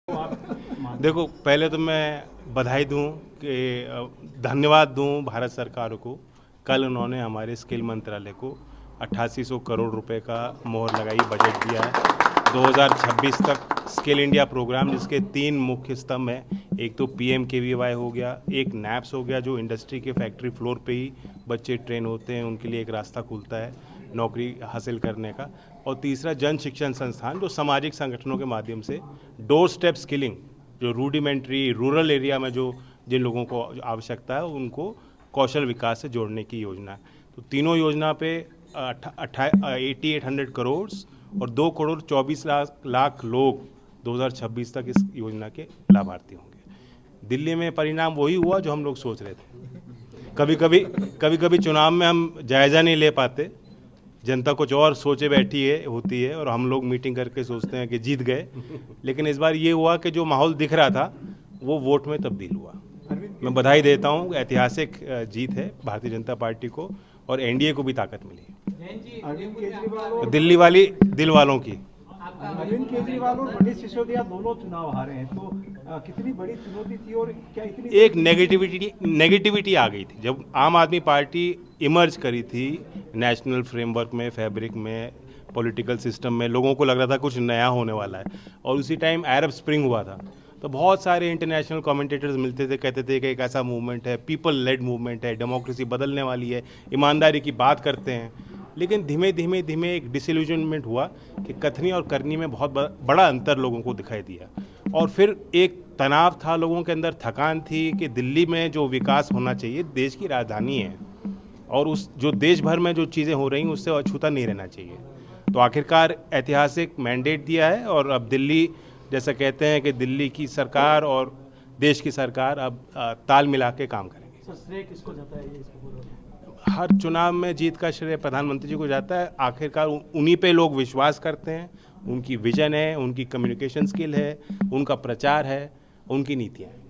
देखो, पहले तो मैं बधाई दूं कि धन्यवाद दूं भारत सरकार को। कल उन्होंने हमारे स्किल मंत्रालय को 8800 करोड़ रुपए का मोहर लगाई, बजट दिया है 2026 तक। स्किल इंडिया प्रोग्राम जिसके 3 मुख्य स्तंभ हैं, एक तो PMKVY हो गया, एक NAPS हो गया जो इंडस्ट्री के फैक्ट्री फ्लोर पे ही बच्चे ट्रेन होते हैं, उनके लिए एक रास्ता खुलता है नौकरी हासिल करने का, और तीसरा जन शिक्षण संस्थान जो सामाजिक संगठनों के माध्यम से डोर स्टेप स्किलिंग, जो रूडिमेंट्री रूरल एरिया में जो जिन लोगों को आवश्यकता है उनको कौशल विकास से जोड़ने की योजना है। तो तीनों योजना पे 8800 करोड़ और 2 करोड़ 24 लाख लोग 2026 तक इस योजना के लाभार्थी होंगे। दिल्ली में परिणाम वही हुआ जो हम लोग सोच रहे थे। कभी कभी चुनाव में हम जायज़ा नहीं ले पाते, जनता कुछ और सोचे बैठी होती है और हम लोग मीटिंग करके सोचते हैं कि जीत गए, लेकिन इस बार ये हुआ कि जो माहौल दिख रहा था वो वोट में तब्दील हुआ। मैं बधाई देता हूँ, ऐतिहासिक जीत है भारतीय जनता पार्टी को और NDA को भी ताकत मिली। दिल्ली वाली दिल वालों की। अरविंद केजरीवाल और मनीष सिसोदिया दोनों चुनाव हारे हैं, तो कितनी बड़ी चुनौती थी और क्या इतनी एक नेगेटिविटी आ गई थी जब आम आदमी पार्टी इमर्ज करी थी नेशनल फ्रेमवर्क में, फैब्रिक में, पॉलिटिकल सिस्टम में। लोगों को लग रहा था कुछ नया होने वाला है, और उसी टाइम अरब स्प्रिंग हुआ था, तो बहुत सारे इंटरनेशनल कमेंटेटर्स मिलते थे, कहते थे कि एक ऐसा मूवमेंट है, पीपल लेड मूवमेंट है, डेमोक्रेसी बदलने वाली है, ईमानदारी की बात करते हैं। लेकिन धीमे धीमे एक डिसइल्यूजनमेंट हुआ कि कथनी और करनी में बहुत बड़ा अंतर लोगों को दिखाई दिया, और फिर एक तनाव था लोगों के अंदर, थकान थी कि दिल्ली में जो विकास होना चाहिए, देश की राजधानी है और उस जो देश भर में जो चीज़ें हो रही उससे अछूता नहीं रहना चाहिए। तो आखिरकार ऐतिहासिक मैंडेट दिया है और अब दिल्ली, जैसा कहते हैं कि दिल्ली की सरकार और देश की सरकार अब ताल मिला के काम करेंगे। सर, श्रेय किसको जाता है इसको? हर चुनाव में जीत का श्रेय प्रधानमंत्री जी को जाता है। आखिरकार उन्हीं पे लोग विश्वास करते हैं, उनकी विजन है, उनकी कम्युनिकेशन स्किल है, उनका प्रचार है, उनकी नीतियाँ हैं।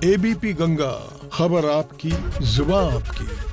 ABP गंगा, खबर आपकी, जुबान आपकी।